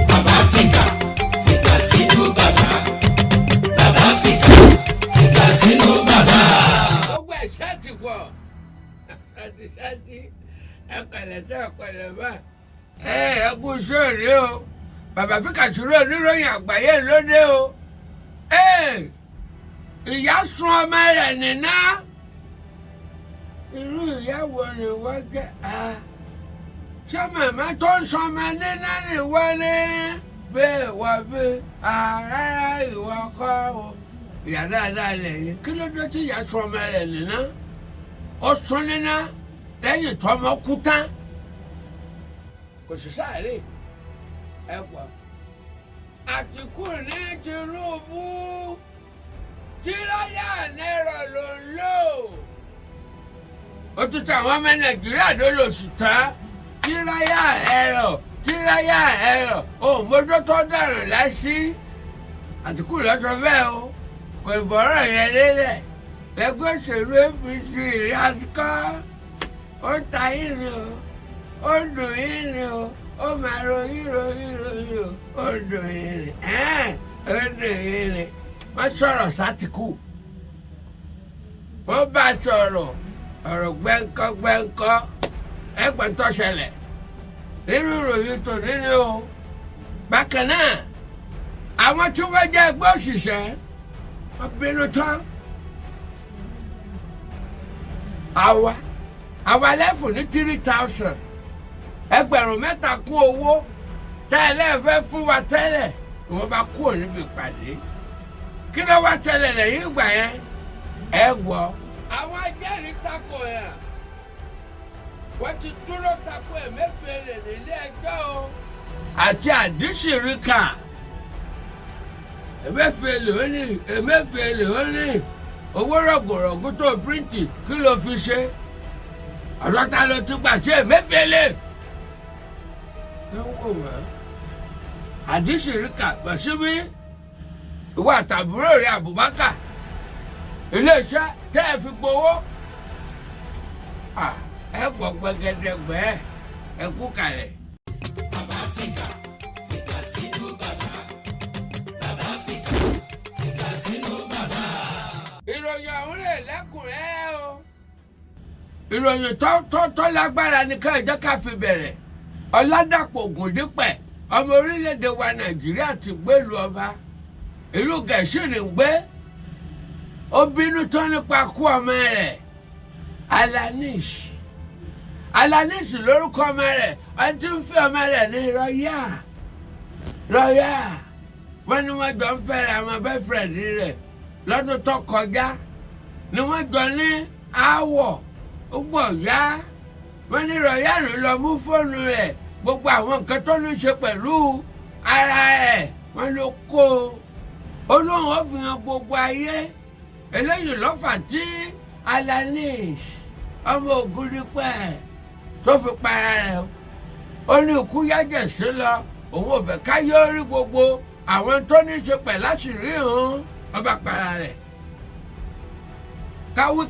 bàbá fìkà fìkà sínú bàbá bàbá fìkà fìkà sínú bàbá. gbogbo ẹ̀ṣẹ́ ti pọ̀ àti ṣáàtì ẹ̀kọ̀lẹ̀ tẹ́ ẹ̀kọ̀lẹ̀ bá. ẹ kú sóòrè o bàbá fìkà sùúrù oníròyìn àgbáyé lóde o. ìyá sun ọmọ rẹ̀ nìna. irú ìyá wo ni wọ́n jẹ́ ṣé màmá tó ń sọ ọmọ nínú nìwọ ni bẹ́ẹ̀ wọ bí rárá ìwọ kọ́ o. ìyá dáadáa lẹ́yìn kí ló dé tí ìyá sọ ọmọ rẹ̀ nìna ó sún níná lẹ́yìn tó ọmọ kú tán kò sì sáré ẹ pọ̀. Àtìkù ní Tinubu tíráyà náírà ló ń lò. ó tún tàwọn ọmọ Nàìjíríà ló lò sí tán tíráyà ẹ̀rọ òun mójútó dàrú lásì. Àtìkù ló sọ bẹ́ẹ̀ o kò ìbọ̀rọ̀ yẹn lélẹ̀ lẹ́gbẹ́ òṣèlú APC rí àtìkọ́ ó ta yín ni o ó dùn yín ni o ó máa ròyìn o ó dùn yín ni ó dùn yín ni wọ́n sọ̀rọ̀ sátìkù wọ́n bá sọ̀rọ̀ ọ̀rọ̀ gbẹ́ńkọ́ ẹgbẹ́ tó ṣẹlẹ̀ nínú ìròyìn tó nínú o. bákan náà àwọn tí wọ́n jẹ́ ẹgbẹ́ òṣìṣẹ́ wọ́n bínú tán. àwa lẹ́fù ní 3,000 ẹgbẹ̀rún mẹ́ta kún owó tẹ́lẹ̀ fẹ́ fún wa tẹ́lẹ̀ wọ́n bá kúrò níbi ìpàdé. kí ló wá tẹ́lẹ̀ lẹ́yìn ìgbà yẹn ẹ gbọ́. àwọn ajẹ́rìí tako yẹn wọ́n ti dúró tako Emefiele nílé ẹjọ́ o. àti Adisirika Emefiele ó ní owó rọ̀gùrọ̀gù tó píríǹtì kí ló fi ṣe ọ̀dọ́ta ló ti gbà sí Emefiele. ẹ wò wọ́n Adisirika pẹ̀síbí ìwà àtàbúrò rẹ̀ Abubakar iléeṣẹ́ tẹ́ ẹ fi gbowó ẹ pọ̀ gbẹgẹdẹgbẹ́ ẹ kú kalẹ̀. bàbá fìkà fìkà sínú bàbá bàbá fìkà fìkà sínú bàbá. ìròyìn ọ̀hún lè lẹ́kùnrẹ́rẹ́ o. ìròyìn tó lágbára ni ká jẹ́ ká fi bẹ̀rẹ̀. Ọládàpọ̀ Ògúndípẹ̀ ọmọ orílẹ̀-èdè wa Nàìjíríà ti gbélùú ọba ìlú Gẹ̀ẹ́sì ní gbé. ó bínú tán nípa kú ọmọ rẹ̀ Alanis lórúkọ ọmọ rẹ̀ wọ́n ti ń fi ọmọ rẹ̀ ní Rọ́yà wọ́n ní wọ́n jọ ń fẹ́ra ọmọ bẹ́fẹ̀rẹ̀dì rẹ̀ lọ́dún tó kọjá ni wọ́n jọ ní aáwọ̀ ó gbọ̀ yá wọ́n ní Rọ́yà ló lọ mú fóònù rẹ̀ gbogbo àwọn nǹkan tó ní ṣe pẹ̀lú ara rẹ̀ wọ́n ló kó o lóun ó fi hàn gbogbo ayé eléyìí lọ́fà tí Alanis ọmọ Ògúndípẹ̀ tó fi para rẹ̀ ó ní ikú yájẹ̀ sí lọ òun ò fẹ́ káyé orí gbogbo àwọn tó ní ṣe pẹ̀ láṣìírí hàn ọba para rẹ̀ káwí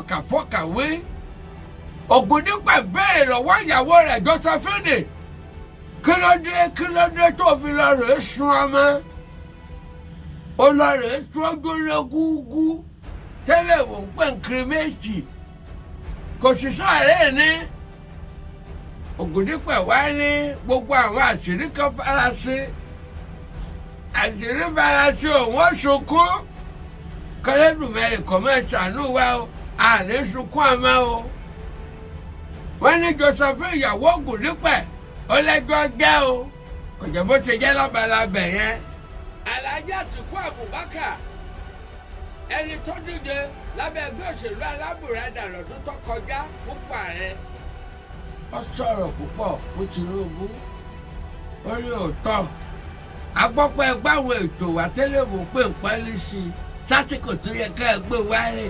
káfọ̀kàwé Ògúndípẹ̀ béèrè lọ́wọ́ ìyàwó rẹ̀ Josephine kí ló dé tó fi lọ rèé sun ọmọ ó lọ rèé tún ọjọ́ lẹ́gúgú tẹ́lẹ̀ wò ń pè ń kiri méjì kò sì sáré ní Ògúndípẹ̀ wá ní gbogbo àwọn àṣírí kan farasin òun ó sunkún kẹlẹ́dùnmẹ́rin kò máa ṣàánú wa o àní sunkún àmọ́ o. wọ́n ní Josephine ìyàwó Ògúndípẹ̀ ó lẹ́jọ́ jẹ́ o kò jẹ́ bó ti jẹ́ lábalábẹ̀ yẹn. Alhaji Atiku Abubakar ẹni tó díje lábẹ́ ẹgbẹ́ òṣèlú alábùradà lọ́dún tó kọjá fún ààrẹ ó sọ̀rọ̀ púpọ̀ fún Tinubu ó ní òótọ́ agbọ́pọ̀ ẹgbẹ́ àwọn ètò wa tẹ́lẹ̀ mú pé ń pẹ́lí sí i sásìkò tó yẹ ká ẹ gbé wá rè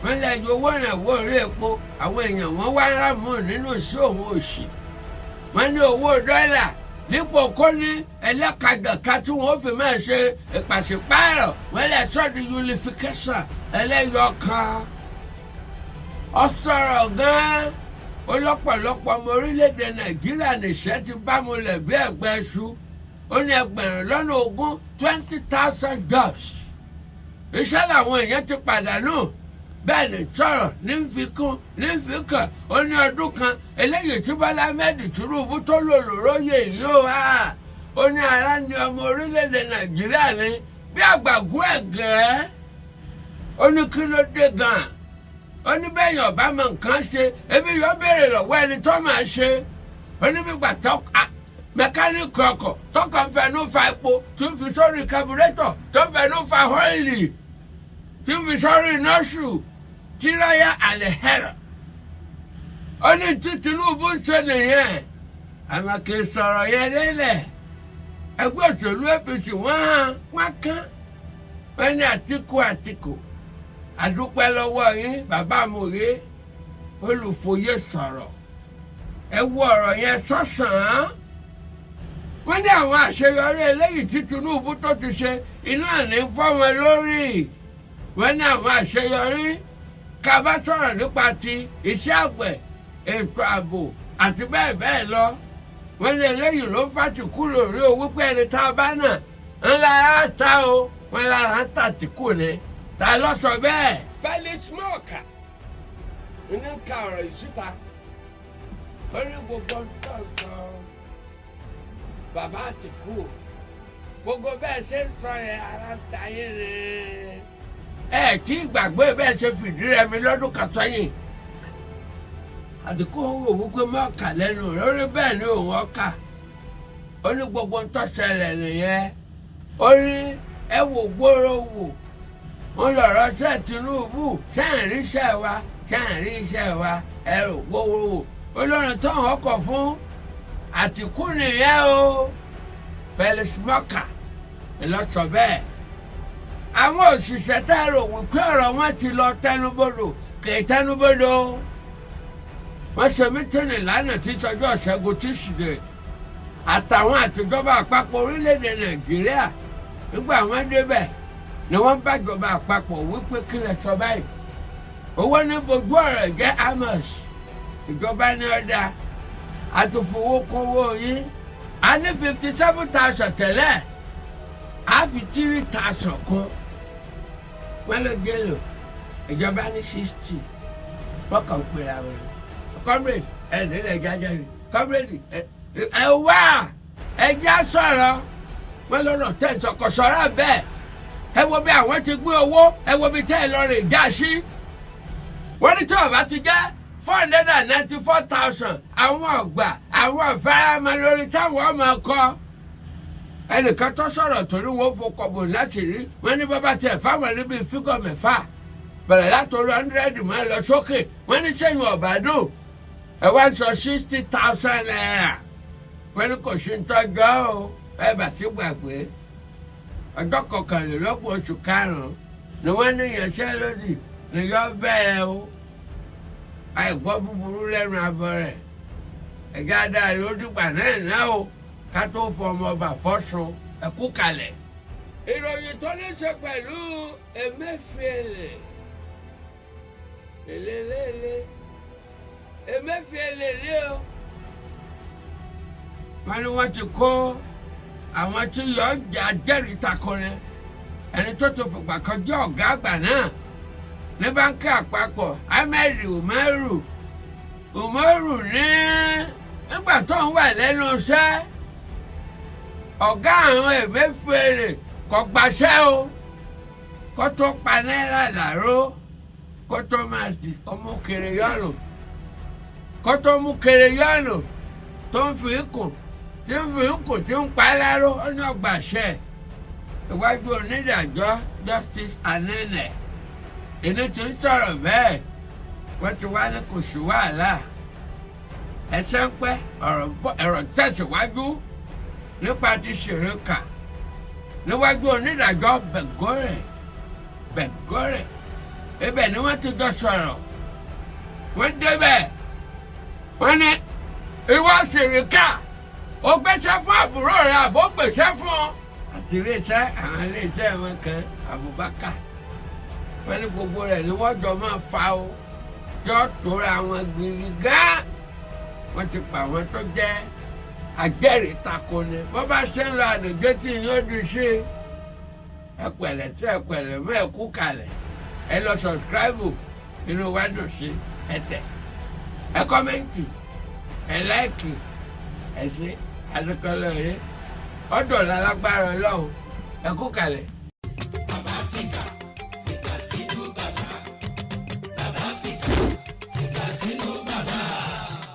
wọ́n lẹ́yìn owó ìrànwọ́ orí epo àwọn èèyàn wọ́n wá rámù nínú sí òun òṣì wọ́n ní owó dọ́là dípò kó ní ẹlẹ́kajọ̀ka tí wọ́n fi máa ṣe ìpàṣípààrọ̀ wọ́n lè sọ di unification ẹlẹ́yọkan ó sọ̀rọ̀ gan-an ó lọ́pọ̀lọpọ̀ ọmọ orílẹ̀-èdè Nàìjíríà nìṣẹ́ ti bá mulẹ̀ bí ẹ̀gbẹ́ ṣu ó ní 20,000 jobs iṣẹ́ làwọn èèyàn ti pàdánù bẹ́ẹ̀ ni sọ̀rọ̀ ní fi kún ní fi kàn ó ní ọdún kan eléyìí tí Bọ́lá Ahmed Tinubu tó lò lóróyè yìí ó wá ó ní ara ní ọmọ orílẹ̀-èdè Nàìjíríà ní bí àgbàgbó ẹ̀gẹ́ ó ní kí ló dé gan-an ó ní bẹ́ẹ̀ yàn bá mọ nǹkan ṣe ebi yóò béèrè lọ́wọ́ ẹni tó máa ṣe ó ní bí gbàtọ́ mẹkáníìkì ọkọ̀ tó kàn fẹnu fa epo tó fi sórí kaburétọ̀ tó fẹnu fa ọ́ìlì tó fi sórí nọ́ọ̀sù tíráyà àlẹ́hẹ́rà ó ní tí Tinubu ń ṣe nìyẹn àmọ́ kì í sọ̀rọ̀ yẹn lélẹ̀ ẹgbẹ́ òṣèlú APC wọ́n kán wọ́n ní Àtíkù àdúpẹ́ lọ́wọ́ yín bàbá Amòye olùfòye sọ̀rọ̀ ẹ wo ọ̀rọ̀ yẹn sọ́sàn-án wọ́n ní àwọn àṣeyọrí eléyìí tí Tinubu tó ti ṣe iná ní fọ́ wọn lórí wọ́n ní àwọn àṣeyọrí ká bá sọ̀rọ̀ nípa ti iṣẹ́ àgbẹ̀ ètò ààbò àti bẹ́ẹ̀ bẹ́ẹ̀ lọ wọ́n ní eléyìí ló ń fàtìkù lórí owó pé ẹni tá a bá nà ńlá ta o wọ́n lára ń tàtìkù ni ta ló sọ bẹ́ẹ̀. Felix Morka ní ká ọ̀rọ̀ yìí síta ó ní gbogbo ń tọ̀ sọ bàbá Àtìkù gbogbo bẹ́ẹ̀ ṣe ń sọ yẹn ara ń ta yín ni ẹ tí gbàgbé bẹ́ẹ̀ ṣe fìdí rẹmi lọ́dún kan sẹ́yìn Àtìkù wò wípé Morka lẹ́nu rẹ̀ ó ní bẹ́ẹ̀ ni òun ọkà ó ní gbogbo ń tọ́ ṣẹlẹ̀ nìyẹn ó ní ẹ wò gbóró wò wọ́n lọ̀rọ̀ ṣẹ́ Tinubu ṣáàríṣẹ́ wa ṣáàríṣẹ́ wa ẹ̀rọ gbowó olórin tó hàn ọkọ̀ fún Àtìkù nìyẹn o Felix Morka ìlọsọ bẹ́ẹ̀ àwọn òṣìṣẹ́ tá a rò wípé ọ̀rọ̀ wọn ti lọ tẹnubodò kì í tẹnubodò wọ́n ṣe mítìnì lánàá tí tọjọ́ Ṣẹ́gun tíṣídẹ̀ẹ́ àtàwọn àtijọba àpapọ̀ orílẹ̀-èdè Nàìjíríà nígbà wọ́n débẹ̀ ni wọ́n bájọba àpapọ̀ wípé kí lè sọ báyìí owó ní bojú ọ̀rọ̀ jẹ́ Amos ìjọba ní ọ̀dà àtòfowó kówó yín a ní 57,000 tẹ́lẹ̀ a fi 3,000 kún wọ́n ló gé lò ìjọba ní 60 wọ́n kàn ń pera wọn comrade ẹ̀ẹ́dẹ́gbẹ̀rẹ̀ jájáde comrade ẹ wá ẹjẹ́ sọ̀rọ̀ wọ́n lọ́rọ̀ tẹ̀sán kò sọ̀rọ̀ bẹ́ẹ̀ ẹ wo bí àwọn ti gbé owó ẹ wo bí tẹ́ ẹ lọ rè já sí wọ́n ní tí ọba ti jẹ́ 494,000 àwọn ọ̀gbà àwọn ọ̀fárámà lórí táwọn ọmọ kọ́ ẹnìkan tó sọ̀rọ̀ torí wọ́n fọkọ̀ bò láti rí wọ́n ní bàbá tẹ̀ fáwọn níbi fígọ̀ mẹ́fà bẹ̀rẹ̀ látòrí 100 máa lọ sókè wọ́n ní sẹ́yìn ọ̀bàdùn ẹ wá sọ 60,000 naira wọ́n ní kò sí ń tọ́jọ́ o ẹ bà sí gbàgbé ọjọ́ 21 oṣù karùn-ún ni wọ́n ní ìyanṣẹ́lódì ni yọ bẹ̀rẹ̀ o àìgbọ́ búburú lẹ́nu abọ́ rẹ̀ ẹ̀gá dáa ló dìgbà náà o ká tó fọ ọmọ ọba fọ́sùn ẹ̀kú kalẹ̀. ìròyìn tó ní ṣe pẹ̀lú Emefiele Emefiele rí o wọ́n ní wọ́n ti kó àwọn tí yọ jẹ́rìí takọrin ẹni tó ti fìgbà kan jẹ́ ọ̀gá àgbà náà ní báńkì àpapọ̀ Ahmed Umaru ní nígbà tó ń wà lẹ́nu iṣẹ́ ọ̀gá àwọn Emefiele kò gbàṣẹ́ o kó tó pa náírà làró kó tó máa di ọmọ kiri yọ̀nù kó tó mú kiri yọ̀nù tó ń fi kùn tí ń fi kùn tí ń pa láró ó ní ọgbàṣẹ́ iwájú onídàájọ́ Justice Anene ìní ti ń sọ̀rọ̀ bẹ́ẹ̀ wọ́n ti wá ní kò sí wàhálà ẹsẹ̀ ń pẹ́ ọ̀rọ̀ tẹ̀síwájú nípa ti Ṣèríkà níwájú onídàájọ́ Bẹ̀gọ́rẹ̀ ibẹ̀ ni wọ́n ti jọ sọ̀rọ̀ wọ́n débẹ̀ wọ́n ní ìwọ Ṣèríkà ó gbéṣẹ́ fún àbúrò rẹ̀ àbó gbéṣẹ́ fún ọ àti iléeṣẹ́ àwọn iléeṣẹ́ wọn kan Abubakar wọ́n ní gbogbo rẹ̀ ni wọ́n jọ máa fa o jọ tóra wọn gbìrì gán wọ́n ti pa àwọn tó jẹ́ àjẹ́rìí tako ni bọ́ bá ṣe ń lọ àdòjé tí yóò dùn sí ẹ̀pẹ̀lẹ̀ tí ẹ̀pẹ̀lẹ̀ mẹ́ẹ̀ kú kalẹ̀ ẹ lọ sọ̀sìkíráìbù inú wa dùn sí ẹ tẹ̀ ẹ kọ́mẹ́ǹtì ẹ láìkì ẹ ṣe àdúkọ́lọ́ yẹn ọ̀dọ̀ lálágbára ọlọ́run ẹ kú kalẹ̀.